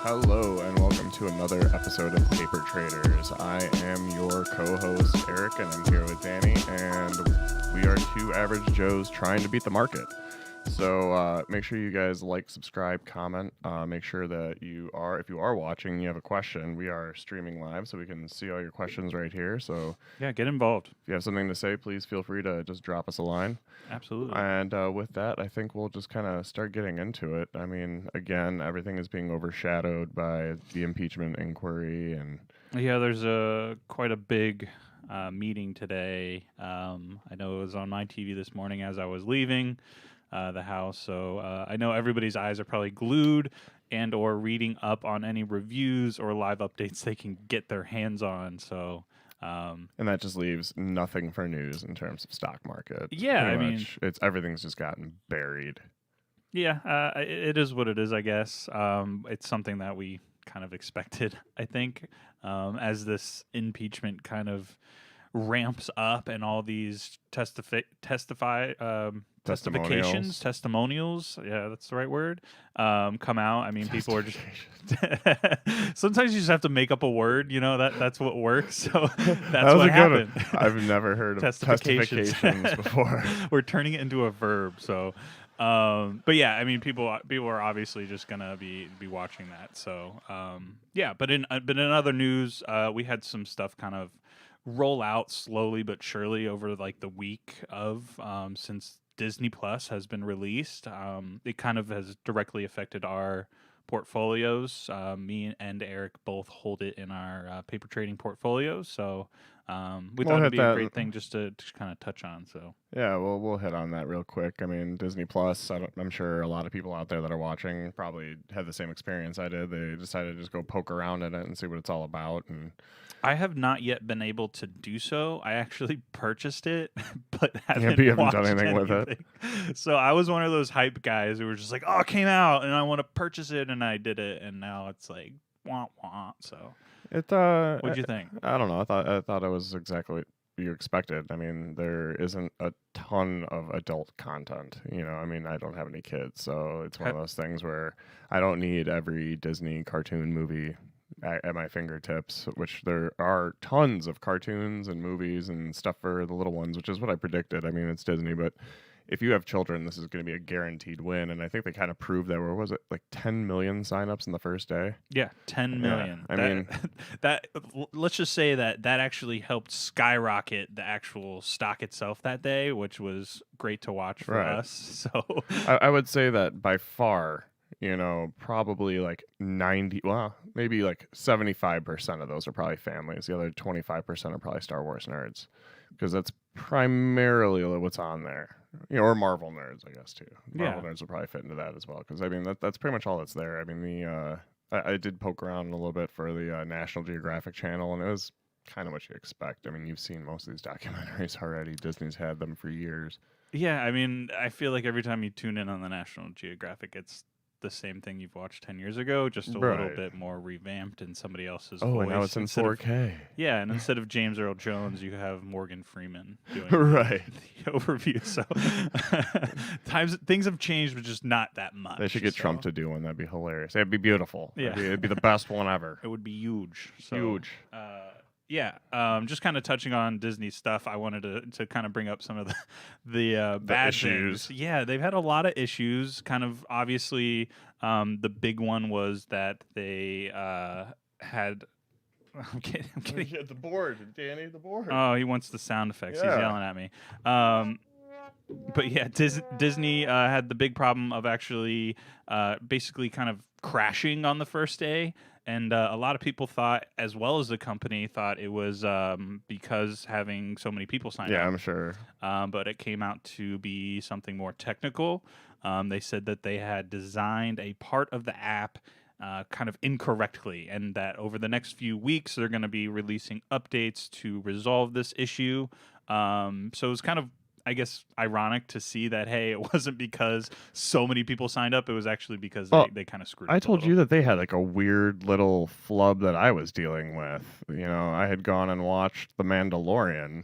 Hello and welcome to another episode of Paper Traders. I am your co-host Eric and I'm here with Danny, and we are two average Joes trying to beat the market. So make sure you guys like, subscribe, comment. Make sure that if you are watching, you have a question. We are streaming live, so we can see all your questions right here. So yeah, get involved. If you have something to say, please feel free to just drop us a line. Absolutely. And with that, I think we'll just kind of start getting into it. I mean, again, everything is being overshadowed by the impeachment inquiry, and yeah, there's quite a big meeting today. I know it was on my TV this morning as I was leaving the house, so I know everybody's eyes are probably glued and or reading up on any reviews or live updates they can get their hands on. So. And that just leaves nothing for news in terms of stock market. Yeah, Pretty I mean, much, everything's just gotten buried. Yeah, it is what it is, I guess. It's something that we kind of expected, I think, as this impeachment kind of ramps up and all these testimonials, yeah, that's the right word, come out. I mean, people are just sometimes you just have to make up a word, that's what works. So that's what happened. I've never heard of testifications before. We're turning it into a verb. So but yeah, I mean, people are obviously just gonna be watching that. So yeah, but in other news, we had some stuff kind of roll out slowly but surely over like the week of since Disney Plus has been released. It kind of has directly affected our portfolios. Me and Eric both hold it in our paper trading portfolios, so we thought it'd be a great thing just to kind of touch on. So yeah, we'll hit on that real quick. I mean, Disney Plus, I'm sure a lot of people out there that are watching probably had the same experience I did. They decided to just go poke around in it and see what it's all about. And I have not yet been able to do so. I actually purchased it, but haven't done anything with it. So I was one of those hype guys who were just like, "Oh, it came out, and I want to purchase it," and I did it, and now it's like, wah wah. So, what'd you think? I don't know. I thought it was exactly what you expected. I mean, there isn't a ton of adult content. I mean, I don't have any kids, so it's one of those things where I don't need every Disney cartoon movie at my fingertips, which there are tons of cartoons and movies and stuff for the little ones, which is what I predicted. I mean, it's Disney, but if you have children, this is going to be a guaranteed win. And I think they kind of proved that. Where was it? Like 10 million signups in the first day? Yeah, 10 million. Yeah, let's just say that actually helped skyrocket the actual stock itself that day, which was great to watch for us. So I would say that by far, probably like 90, well, maybe like 75% of those are probably families. The other 25% are probably Star Wars nerds, because that's primarily what's on there. Or Marvel nerds, I guess, too. Marvel nerds will probably fit into that as well, because, I mean, that's pretty much all that's there. I mean, I did poke around a little bit for the National Geographic channel, and it was kind of what you expect. I mean, you've seen most of these documentaries already. Disney's had them for years. Yeah, I mean, I feel like every time you tune in on the National Geographic, it's the same thing you've watched 10 years ago, just a little bit more revamped in somebody else's voice. And now it's in 4K. And instead of James Earl Jones, you have Morgan Freeman doing the overview. So things have changed, but just not that much. They should get Trump to do one. That'd be hilarious. It'd be beautiful. Yeah. It'd be the best one ever. It would be huge. So, huge. Just kind of touching on Disney stuff, I wanted to kind of bring up some of the bad issues. Things. Yeah, they've had a lot of issues. Kind of obviously, the big one was that they had. I'm kidding. Yeah, the board, Danny, the board. Oh, he wants the sound effects. Yeah. He's yelling at me. But yeah, Disney had the big problem of actually basically kind of crashing on the first day. And a lot of people thought, as well as the company, thought it was because having so many people sign up. Yeah, I'm sure. But it came out to be something more technical. They said that they had designed a part of the app kind of incorrectly, and that over the next few weeks, they're going to be releasing updates to resolve this issue. So it was kind of, I guess, ironic to see that, hey, it wasn't because so many people signed up. It was actually because they kind of screwed up. I told you that they had like a weird little flub that I was dealing with. I had gone and watched The Mandalorian,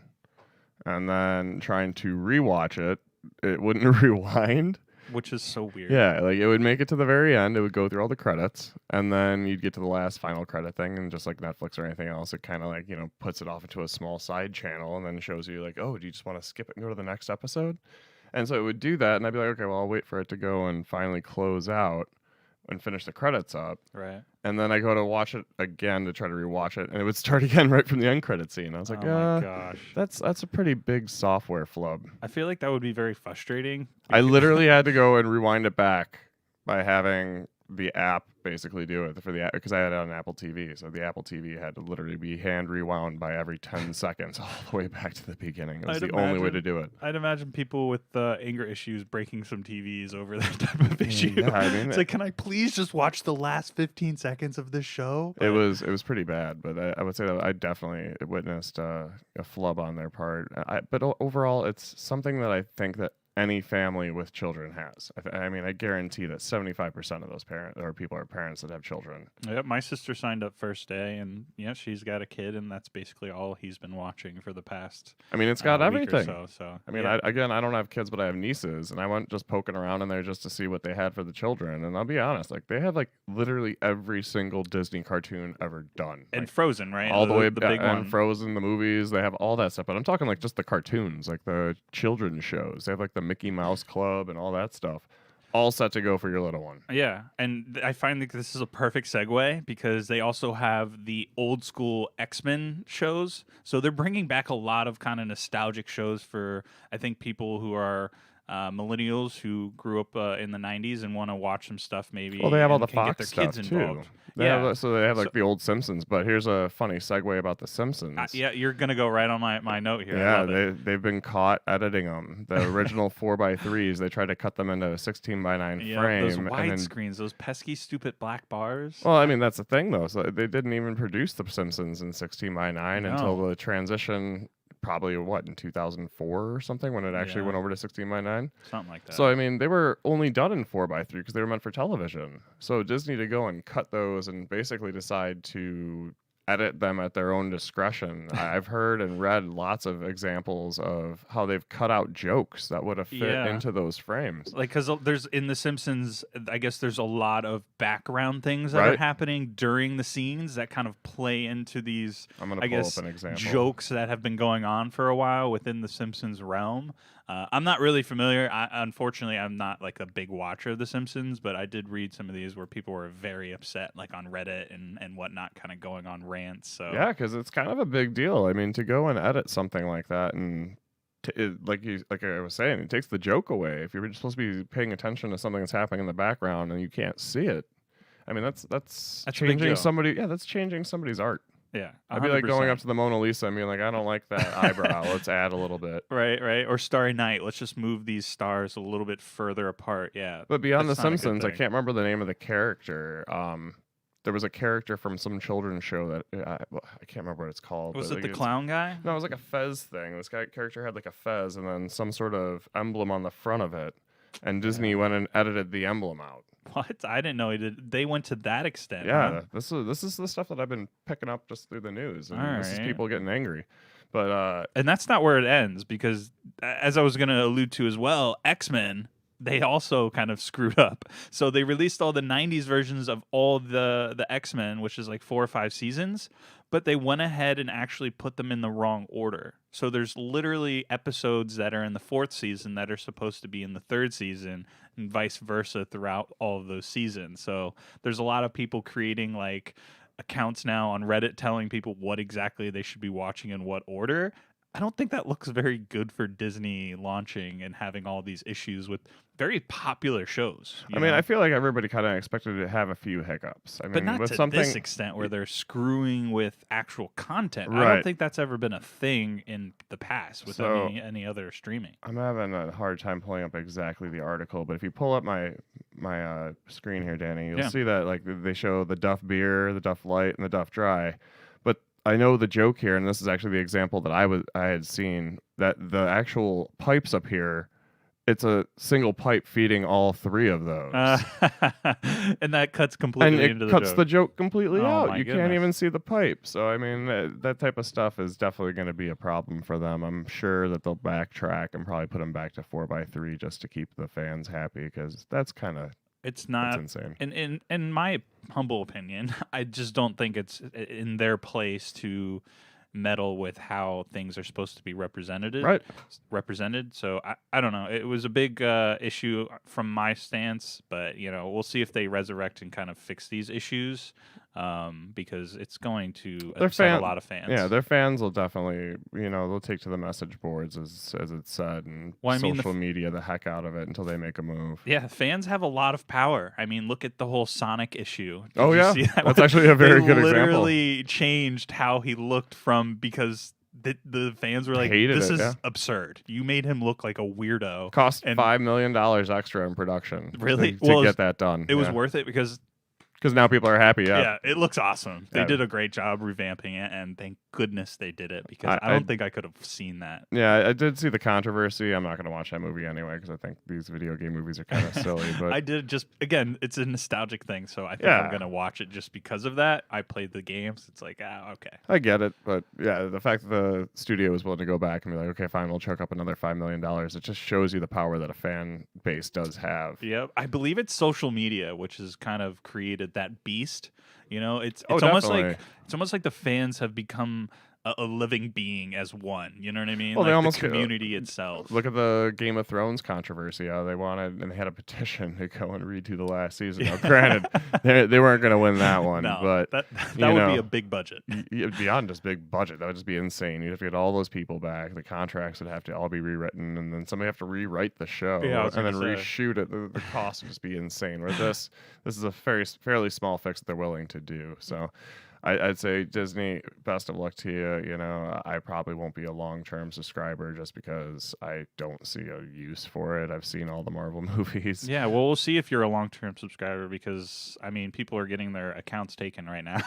and then trying to rewatch it, it wouldn't rewind. which is so weird. Yeah, like it would make it to the very end. It would go through all the credits, and then you'd get to the last final credit thing. And just like Netflix or anything else, it kind of like puts it off into a small side channel, and then shows you like, oh, do you just want to skip it and go to the next episode? And so it would do that, and I'd be like, okay, well, I'll wait for it to go and finally close out and finish the credits up. Right. And then I go to watch it again to try to rewatch it, and it would start again right from the end credit scene. I was like, oh my gosh, that's a pretty big software flub. I feel like that would be very frustrating. I literally had to go and rewind it back by having the app basically do it for the app because I had it on Apple TV. So the Apple TV had to literally be hand rewound by every 10 seconds all the way back to the beginning. It was the only way to do it. I'd imagine people with anger issues breaking some TVs over that type of issue. Yeah, I mean, it's like, can I please just watch the last 15 seconds of this show? It was pretty bad, but I would say that I definitely witnessed a flub on their part. But overall, it's something that I think that any family with children has. I mean, I guarantee that 75% of those parents or people are parents that have children. Yep, my sister signed up first day, and yeah, she's got a kid, and that's basically all he's been watching for the past. I mean, it's got everything. So I mean, yeah. I don't have kids, but I have nieces, and I went just poking around in there just to see what they had for the children. And I'll be honest, like they have like literally every single Disney cartoon ever done, and like, Frozen, right? all the way the big one. and Frozen, the movies. They have all that stuff, but I'm talking like just the cartoons, like the children's shows. They have like the Mickey Mouse Club and all that stuff, all set to go for your little one. Yeah, and I find that this is a perfect segue because they also have the old school X-Men shows. So they're bringing back a lot of kind of nostalgic shows for, I think, people who are millennials who grew up in the 90s and want to watch some stuff maybe. Well, they have all the can get Fox their kids stuff involved. too. They have like the old Simpsons, but here's a funny segue about the Simpsons. Yeah, you're gonna go right on my note here. Yeah, they've been caught editing them. The original 4x3s, they tried to cut them into a 16:9 frame. Those wide screens, those pesky, stupid black bars. Well, I mean that's the thing though. So they didn't even produce the Simpsons in 16:9 until the transition. Probably in 2004 or something when it actually went over to 16:9. Something like that. So I mean, they were only done in 4x3 because they were meant for television. So Disney to go and cut those and basically decide to edit them at their own discretion. I've heard and read lots of examples of how they've cut out jokes that would have fit into those frames. Like, because there's in The Simpsons, I guess there's a lot of background things that are happening during the scenes that kind of play into these, I'm gonna pull up an example. Jokes that have been going on for a while within the Simpsons realm. I'm not really familiar. Unfortunately, I'm not like a big watcher of The Simpsons, but I did read some of these where people were very upset, like on Reddit and whatnot, kind of going on rants. So yeah, because it's kind of a big deal. I mean, to go and edit something like that and like I was saying, it takes the joke away. If you're just supposed to be paying attention to something that's happening in the background and you can't see it, I mean, that's changing somebody. Yeah, that's changing somebody's art. Yeah, 100%. I'd be like going up to the Mona Lisa and being like, I don't like that eyebrow. Let's add a little bit. Right. Or Starry Night. Let's just move these stars a little bit further apart. Yeah. But beyond The Simpsons, I can't remember the name of the character. There was a character from some children's show that I can't remember what it's called. Was it the clown guy? No, it was like a fez thing. This character had like a fez and then some sort of emblem on the front of it. And Disney went and edited the emblem out. What? I didn't know he did. They went to that extent. Yeah, huh? this is the stuff that I've been picking up just through the news, and this is people getting angry. But and that's not where it ends because, as I was going to allude to as well, X-Men, they also kind of screwed up. So they released all the 90s versions of all the X-Men, which is like 4 or 5 seasons, but they went ahead and actually put them in the wrong order. So there's literally episodes that are in the 4th season that are supposed to be in the 3rd season and vice versa throughout all of those seasons. So there's a lot of people creating like accounts now on Reddit telling people what exactly they should be watching in what order. I don't think that looks very good for Disney launching and having all these issues with very popular shows. I mean, I feel like everybody kind of expected to have a few hiccups. I mean, but not with to something this extent where they're screwing with actual content. Right. I don't think that's ever been a thing in the past with any other streaming. I'm having a hard time pulling up exactly the article, but if you pull up my screen here, Danny, you'll see that like they show the Duff Beer, the Duff Light, and the Duff Dry. But I know the joke here, and this is actually the example that I had seen, that the actual pipes up here it's a single pipe feeding all three of Uh, those. and that cuts And completely it into the cuts joke. the joke completely Oh out. my You can't goodness. even see the pipe. So I mean, that type of stuff is definitely going to be a problem for them. I'm sure that they'll backtrack and probably put them back to 4x3 just to keep the fans happy, because that's It's that's not insane. in my humble opinion, I just don't think it's in their place to meddle with how things are supposed to be Right. represented. So I don't know. It was a big issue from my stance, but we'll see if they resurrect and kind of fix these issues, because it's going to Their upset a fan, lot of fans. yeah, their fans will definitely, they'll take to the message boards as it's said, and Well, I mean, social media the heck out of it until they make a move. yeah, fans have a lot of power. I mean, look at the whole Sonic issue. Did Oh you yeah, see that? that's actually a very They good example. literally changed how he looked because the fans were like, Hated "This it, is yeah. absurd. You made him look like a weirdo." Cost And $5 million extra in production really, to well, get that done. it was worth it because because now people are happy. Yeah, yeah, it looks awesome. They Yeah. did a great job revamping it, and thank goodness they did it because I I don't think I could have seen that. yeah, I did see the controversy. I'm not going to watch that movie anyway because I think these video game movies are kind of silly. But I did just again, it's a nostalgic thing, so I think Yeah. I'm gonna watch it just because of that. I played the games. It's like, okay. I get it. But yeah, the fact that the studio was willing to go back and be like, okay, fine, we'll chuck up another $5 million. It just shows you the power that a fan base does have. Yep, I believe it's social media which has kind of created that beast. It's Oh, almost definitely. like the fans have become a living being as one. You know what I mean? Well, they like almost the community itself. Look at the Game of Thrones controversy. How they wanted, and they had a petition to go and redo the last season. Now, granted, they weren't going to win that one, No, but that you would know, be a big budget. beyond just big budget, that would just be insane. You'd have to get all those people back. The contracts would have to all be rewritten, and then somebody have to rewrite the show Yeah, I was and then gonna say. reshoot it. The cost would just be insane. Where this is a fairly small fix that they're willing to do. So. I'd say Disney, best of luck to you. I probably won't be a long-term subscriber just because I don't see a use for it. I've seen all the Marvel movies. Yeah, well, we'll see if you're a long-term subscriber because I mean, people are getting their accounts taken right now.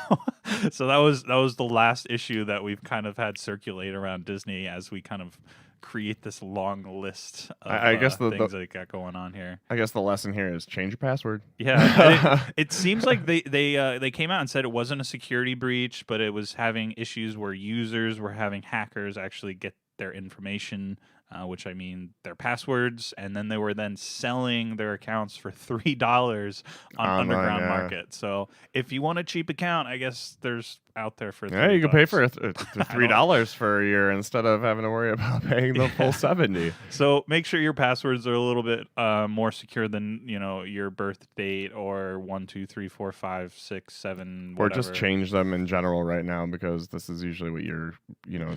So that was the last issue that we've kind of had circulate around Disney as we kind of create this long list of I guess the things that they got going on here. I guess the lesson here is change your password. Yeah, it seems like they came out and said it wasn't a security breach, but it was having issues where users were having hackers actually get their information, which I mean their passwords, and then they were then selling their accounts for $3 on Online, underground yeah. market. So if you want a cheap account, I guess there's out there for Yeah, you can pay for $3. $3 for a year instead of having to worry about paying the full 70. So make sure your passwords are a little bit more secure than your birth date or 1, 2, 3, 4, 5, 6, 7, Or whatever. just change them in general right now, because this is usually what you're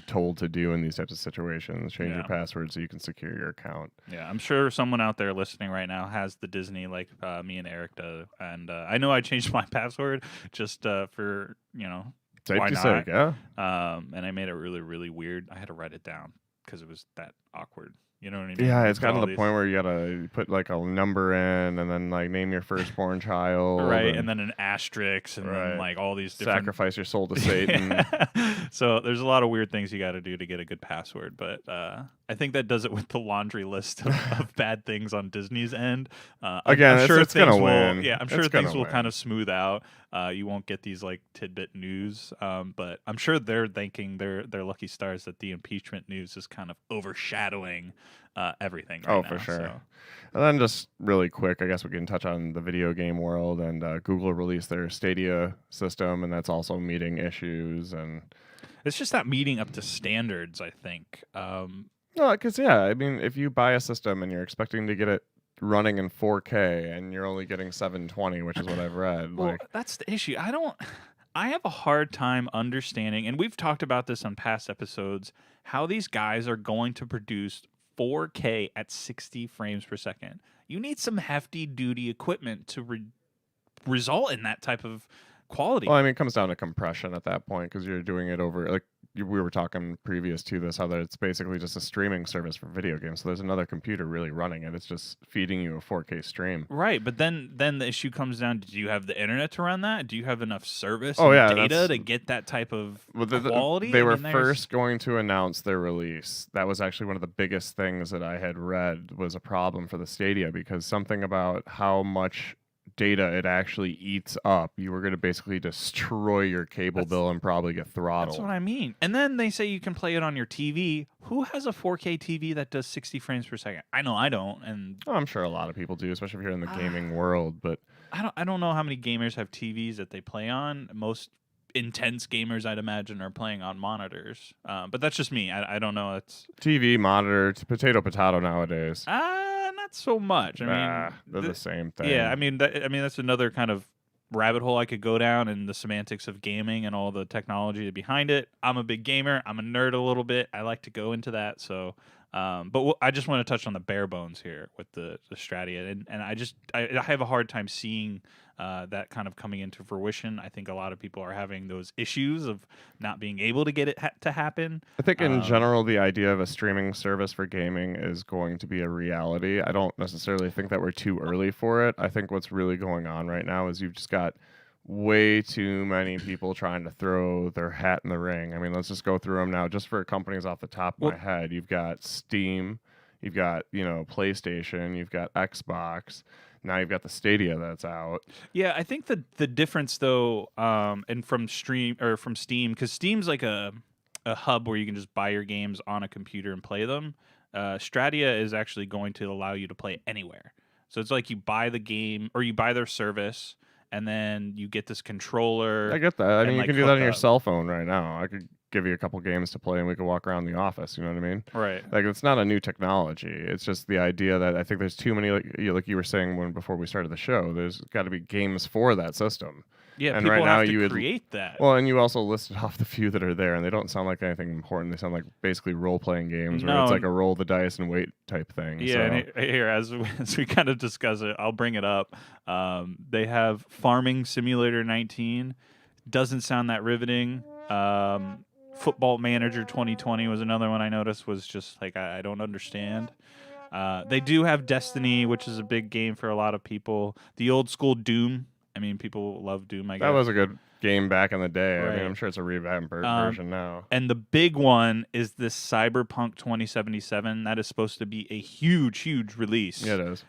told to do in these types of situations. Change your Yeah. password so you can secure your account. Yeah, I'm sure someone out there listening right now has the Disney like me and Eric do, and I know I changed my password just for why Safety not? sake, yeah. And I made it really, really weird. I had to write it down because it was that awkward. You know what I mean? Yeah, With it's gotten all to the these- point where you gotta put like a number in, and then like name your firstborn child, right, and then an asterisk, and then Right. like all these different. sacrifice your soul to Satan. So there's a lot of weird things you got to do to get a good password, but I think that does it with the laundry list of bad things on Disney's end. Again, I'm sure it's gonna things will. win. Yeah, I'm sure It's things gonna will win. kind of smooth out. You won't get these like tidbit news, but I'm sure they're thanking their lucky stars that the impeachment news is kind of overshadowing everything. Right Oh, now, for sure. so. And then just really quick, I guess we can touch on the video game world. And Google released their Stadia system, and that's also meeting issues. And It's just not meeting up to standards, I think. no, because I mean, if you buy a system and you're expecting to get it running in 4K and you're only getting 720, which is what I've read, Well, like that's the issue. I have a hard time understanding, and we've talked about this on past episodes, how these guys are going to produce 4K at 60 frames per second. You need some hefty duty equipment to result in that type of quality. well, I mean, it comes down to compression at that point, because you're doing it over like we were talking previous to this how that it's basically just a streaming service for video games. So there's another computer really running it. It's just feeding you a 4K stream. Right, but then the issue comes down: do you have the internet to run that? Do you have enough service Oh and yeah, data to get that type of well, quality? they I were mean, first going to announce their release. That was actually one of the biggest things that I had read was a problem for the Stadia because something about how much data it actually eats up, you were going to basically destroy your cable bill and probably get throttled. That's what I mean. And then they say you can play it on your TV. Who has a 4K TV that does 60 frames per second? I know I don't, and Oh, I'm sure a lot of people do, especially if you're in the gaming world. But I don't know how many gamers have TVs that they play on. Most intense gamers, I'd imagine, are playing on monitors. But that's just me. I don't know. It's TV, monitor, potato nowadays. not so much. I mean, They're the same thing. yeah. I mean, that's another kind of rabbit hole I could go down in the semantics of gaming and all the technology behind it. I'm a big gamer. I'm a nerd a little bit. I like to go into that. So, but I just want to touch on the bare bones here with the Stratia, and I have a hard time seeing that kind of coming into fruition. I think a lot of people are having those issues of not being able to get it to happen. I think in general, the idea of a streaming service for gaming is going to be a reality. I don't necessarily think that we're too early for it. I think what's really going on right now is you've just got way too many people trying to throw their hat in the ring. I mean, let's just go through them now. Just for companies off the top of my head, you've got Steam, you've got, PlayStation, you've got Xbox. Now you've got the Stadia that's out. Yeah, I think the difference though, and from Steam, because Steam's like a hub where you can just buy your games on a computer and play them. Stratia is actually going to allow you to play anywhere. So it's like you buy the game or you buy their service, and then you get this controller. I get that. I mean, you can do that on your up. cell phone right now. I could give you a couple games to play and we could walk around the office. You know what I mean? Right. Like, it's not a new technology. It's just the idea that I think there's too many, like you were saying before we started the show, there's got to be games for that system. Yeah, and people right now have to you create that. Well, and you also listed off the few that are there, and they don't sound like anything important. They sound like basically role-playing games where it's like a roll the dice and wait type thing. Yeah, so. and here, as we kind of discuss it, I'll bring it up. They have Farming Simulator 19. Doesn't sound that riveting. Football Manager 2020 was another one I noticed was just like, I don't understand. They do have Destiny, which is a big game for a lot of people. The old school Doom. I mean, people love Doom, I guess. That was a good game back in the day. Right. I mean, I'm sure it's a revamped version now. And the big one is this Cyberpunk 2077. That is supposed to be a huge, huge release. Yeah, it is.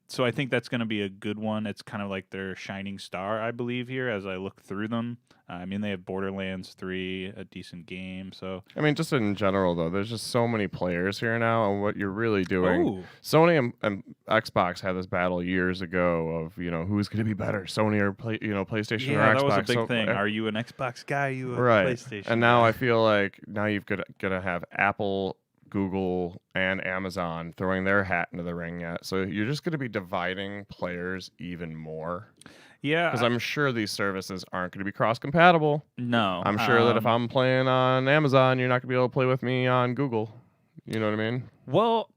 So I think that's going to be a good one. It's kind of like their shining star, I believe, here as I look through them. I mean, they have Borderlands 3, a decent game. So I mean, just in general, though, there's just so many players here now, and what you're really doing. Ooh. Sony and Xbox had this battle years ago of who's going to be better, Sony or PlayStation or Xbox. That was a big thing. Are you an Xbox guy? Are you a PlayStation? And now guy? I feel like now you've got to have Apple, Google, and Amazon throwing their hat into the ring yet. So you're just going to be dividing players even more. Yeah, because I'm sure these services aren't going to be cross-compatible. No. I'm sure that if I'm playing on Amazon, you're not going to be able to play with me on Google. You know what I mean? Well,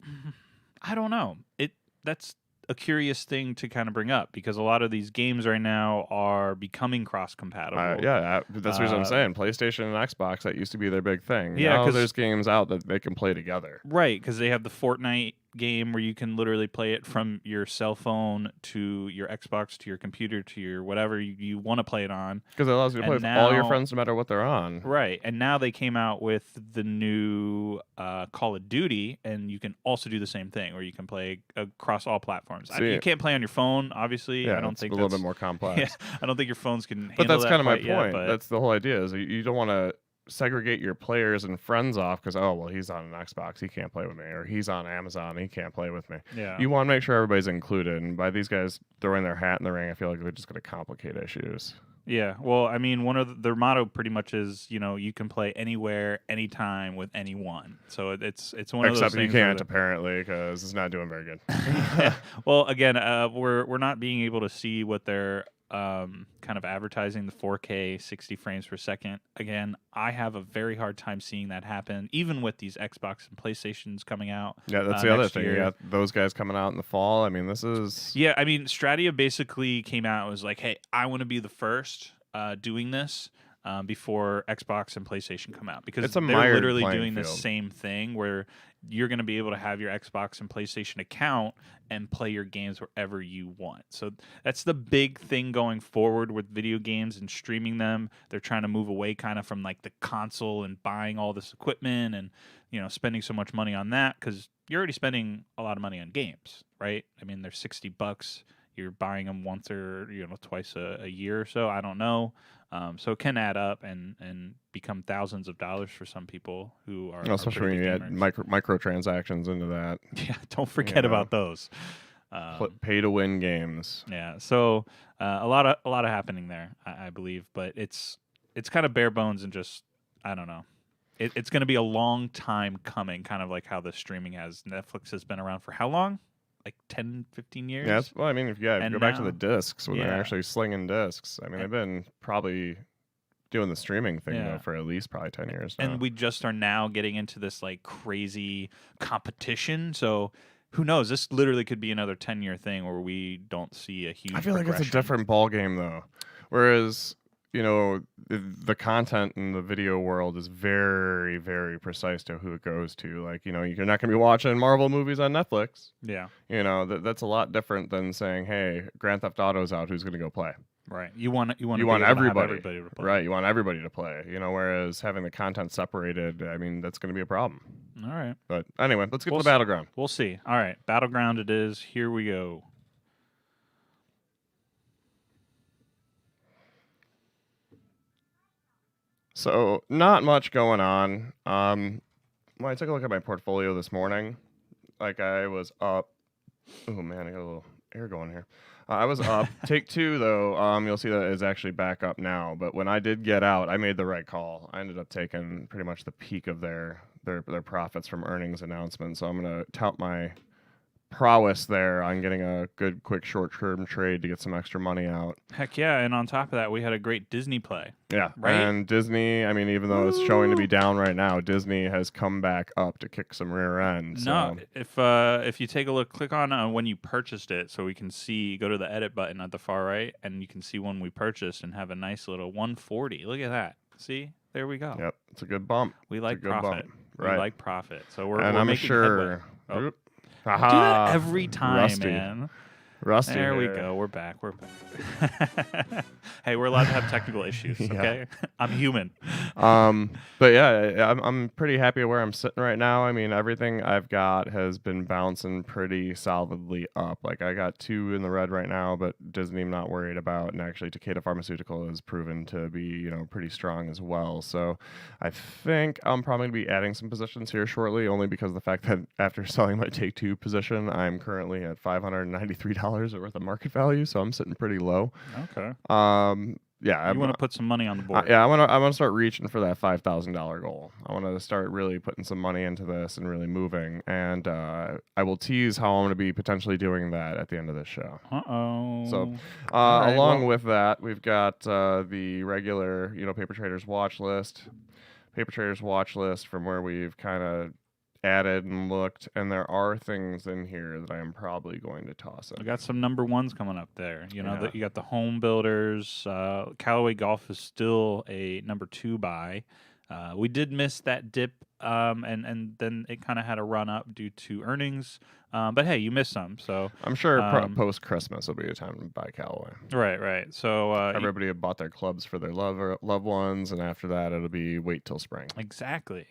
I don't know. That's a curious thing to kind of bring up because a lot of these games right now are becoming cross-compatible. That's what I'm saying. PlayStation and Xbox, that used to be their big thing. Yeah, because there's games out that they can play together. Right, because they have the Fortnite game where you can literally play it from your cell phone to your Xbox to your computer to your whatever you want to play it on. Because it allows you to play with all your friends no matter what they're on. Right, and now they came out with the new Call of Duty, and you can also do the same thing where you can play across all platforms. You can't play on your phone, obviously. Yeah, I don't think a little bit more complex. Yeah, I don't think your phones can. But that's kind of my point. Yet, that's the whole idea. Is you don't want to segregate your players and friends off because he's on an Xbox, he can't play with me, or he's on Amazon, he can't play with me. Yeah, you want to make sure everybody's included, and by these guys throwing their hat in the ring, I feel like they're just going to complicate issues. Yeah, well, I mean, one of their motto pretty much is, you can play anywhere, anytime with anyone. So it's one of those things. Except you can't apparently because it's not doing very good. Yeah. Well, again, we're not being able to see what they're kind of advertising the 4K 60 frames per second. Again, I have a very hard time seeing that happen, even with these Xbox and PlayStations coming out. Yeah, that's the other thing. You got those guys coming out in the fall. I mean, this is... Yeah, I mean, Stratia basically came out and was like, hey, I want to be the first doing this. before Xbox and PlayStation come out, because It's a they're mired literally playing doing the field. same thing where you're going to be able to have your Xbox and PlayStation account and play your games wherever you want. So that's the big thing going forward with video games and streaming them. They're trying to move away kind of from like the console and buying all this equipment and spending so much money on that, because you're already spending a lot of money on games, right? I mean, they're $60. You're buying them once or twice a year or so. I don't know. So it can add up and become thousands of dollars for some people who are Especially pretty when you big add gamers. microtransactions into that. Yeah, don't You forget know, about those. Um, pay to win games. yeah, so a lot of happening there, I believe, but it's kind of bare bones and just I don't know. It's going to be a long time coming, kind of like how the streaming has. Netflix has been around for how long? Like 10, 15 Yeah, years? well, I mean, if you And go back to the now, discs when they're yeah, actually slinging discs, I mean, and, they've been probably doing the streaming thing though yeah. for at least probably 10 years now. And we just are now getting into this like crazy competition. So who knows? This literally could be another 10-year thing where we don't see a I huge feel like it's a progression. different ball game though. Whereas, the content in the video world is very, very precise to who it goes to. Like, you're not going to be watching Marvel movies on Netflix. Yeah. That's a lot different than saying, "Hey, Grand Theft Auto's out. Who's going to go play?" Right. You want to be You want able to have everybody, everybody to play. right? You want everybody to play. Whereas having the content separated, I mean, that's going to be a problem. All right. But anyway, let's get We'll to the battleground. We'll see. All right. Battleground it is. Here we go. So, not much going on. When I took a look at my portfolio this morning, like I was up. Oh man, I got a little air going here. I was up. Take two though. You'll see that is actually back up now. But when I did get out, I made the right call. I ended up taking pretty much the peak of their profits from earnings announcements. So I'm gonna tout my prowess there on getting a good, quick, short-term trade to get some extra money out. Heck yeah. And on top of that, we had a great Disney play. Yeah, Right? and Disney, I mean, even though it's showing to be down right now, Disney has come back up to kick some rear end. No, So. if you take a look, click on when you purchased it, so we can see. Go to the edit button at the far right, and you can see when we purchased, and have a nice little 140. Look at that. See, there we go. Yep, it's a good bump. We It's like a good profit. bump. We Right. like profit. So we're And I'm making sure. headway. Oh. Oop. Do that Aha, every time, rusty. man. Rusty. There we here. go. We're back. We're back. Hey, we're allowed to have technical issues. Yeah. Okay, I'm human. But yeah, I'm pretty happy where I'm sitting right now. I mean, everything I've got has been bouncing pretty solidly up. Like I got two in the red right now, but Disney I'm not worried about, and actually Takeda Pharmaceutical has proven to be pretty strong as well. So I think I'm probably gonna be adding some positions here shortly, only because of the fact that after selling my Take Two position, I'm currently at $593 worth of market value, so I'm sitting pretty low. Okay. Yeah, You want to put some money on the board? yeah, I want to start reaching for that $5,000 goal. I want to start really putting some money into this and really moving. And I will tease how I'm going to be potentially doing that at the end of this show. Uh-oh. So, All right, along well- with that, we've got the regular, Paper Traders watch list. Paper Traders watch list from where we've kind of added and looked, and there are things in here that I am probably going to toss in. We got some number ones coming up there. Yeah. You got the home builders. Callaway Golf is still a number 2 buy. We did miss that dip, and then it kind of had a run up due to earnings. But hey, you missed some. So I'm sure Um, post Christmas will be a time to buy Callaway. right. So Everybody have bought their clubs for their loved ones, and after that, it'll be wait till spring. Exactly.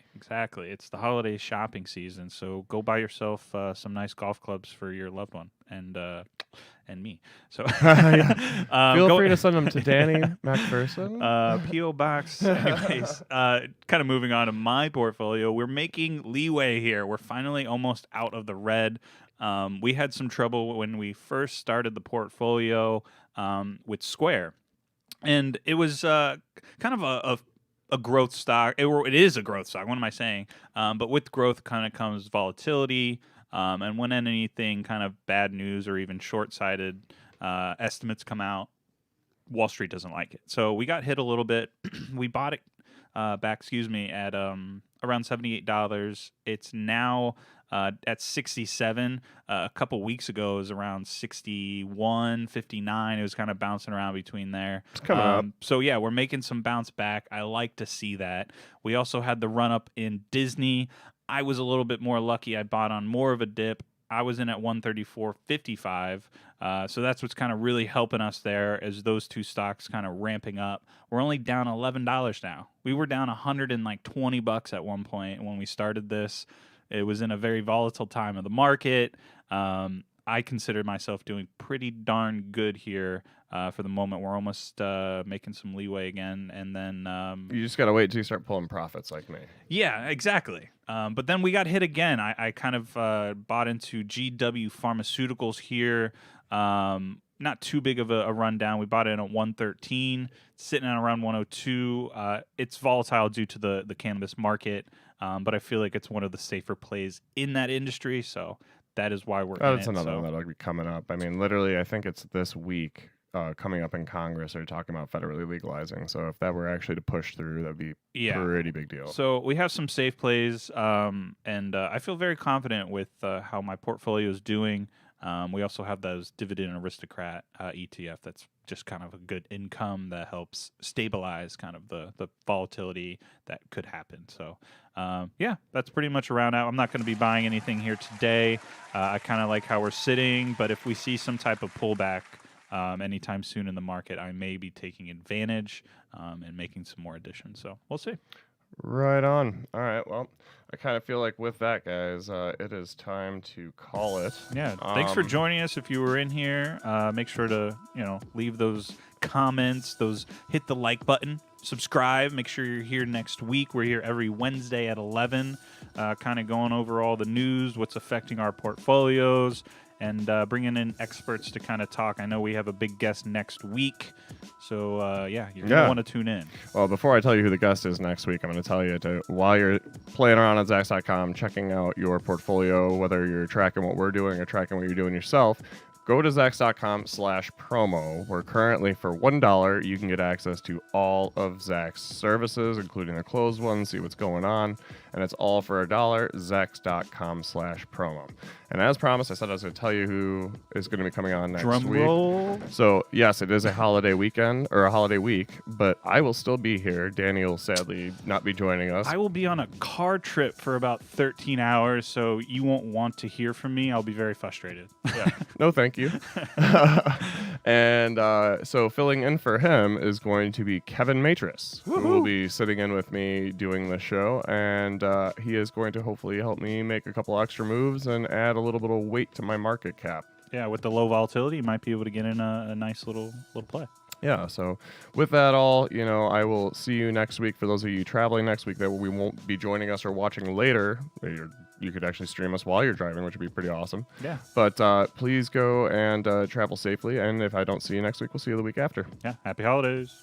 It's the holiday shopping season, so go buy yourself some nice golf clubs for your loved one and me. So Feel free to send them to Danny McPherson. PO box. Anyways, kind of moving on to my portfolio. We're making leeway here. We're finally almost out of the red. We had some trouble when we first started the portfolio with Square, and it was kind of a growth stock. It is a growth stock. What am I saying? But with growth kind of comes volatility. And when anything kind of bad news or even short-sighted estimates come out, Wall Street doesn't like it. So we got hit a little bit. We bought it back, at around $78. It's now at 67. A couple weeks ago, it was around 61, 59. It was kind of bouncing around between there. It's coming up. So, yeah, we're making some bounce back. I like to see that. We also had the run up in Disney. I was a little bit more lucky. I bought on more of a dip. I was in at 134.55. So that's what's kind of really helping us there as those two stocks kind of ramping up. We're only down $11 now. We were down $120 at one point when we started this. It was in a very volatile time of the market. I consider myself doing pretty darn good here for the moment. We're almost making some leeway again, and then You just gotta wait till you start pulling profits like me. yeah, exactly. But then we got hit again. I kind of bought into GW Pharmaceuticals here. Not too big of a rundown. We bought it in at 113, sitting at around 102. It's volatile due to the cannabis market, but I feel like it's one of the safer plays in that industry. So that is why we're in That's it. another So, one that'll be coming up. I mean, literally, I think it's this week coming up in Congress. They're talking about federally legalizing. So if that were actually to push through, that'd be yeah. pretty big deal. So we have some safe plays, and I feel very confident with how my portfolio is doing. We also have those Dividend Aristocrat ETF that's just kind of a good income that helps stabilize kind of the volatility that could happen. So, yeah, that's pretty much around out. I'm not going to be buying anything here today. I kind of like how we're sitting, but if we see some type of pullback anytime soon in the market, I may be taking advantage and making some more additions. So we'll see. Right on. All right. Well, I kind of feel like with that, guys, it is time to call it. Yeah. Thanks for joining us. If you were in here, make sure to leave those comments, hit the like button, subscribe. Make sure you're here next week. We're here every Wednesday at 11, kind of going over all the news, what's affecting our portfolios, and bringing in experts to kind of talk. I know we have a big guest next week, so yeah, you're going to want to tune in. Well, before I tell you who the guest is next week, I'm going to tell you while you're playing around on Zacks.com, checking out your portfolio, whether you're tracking what we're doing or tracking what you're doing yourself, go to Zacks.com/promo, where currently for $1, you can get access to all of Zacks services, including the closed ones, see what's going on, and it's all for $1, Zacks.com/promo. And as promised, I said I was going to tell you who is going to be coming on next Drum week. roll. So, yes, it is a holiday weekend, or a holiday week, but I will still be here. Danny will sadly not be joining us. I will be on a car trip for about 13 hours, so you won't want to hear from me. I'll be very frustrated. Yeah. No, thank you. And so filling in for him is going to be Kevin Matris, who will be sitting in with me doing the show, and he is going to hopefully help me make a couple extra moves and add a little bit of weight to my market cap. Yeah, with the low volatility, you might be able to get in a nice little play. Yeah, so with that all, I will see you next week. For those of you traveling next week that we won't be joining us or watching later, you could actually stream us while you're driving, which would be pretty awesome. Yeah. But please go and travel safely, and if I don't see you next week, we'll see you the week after. Yeah, happy holidays.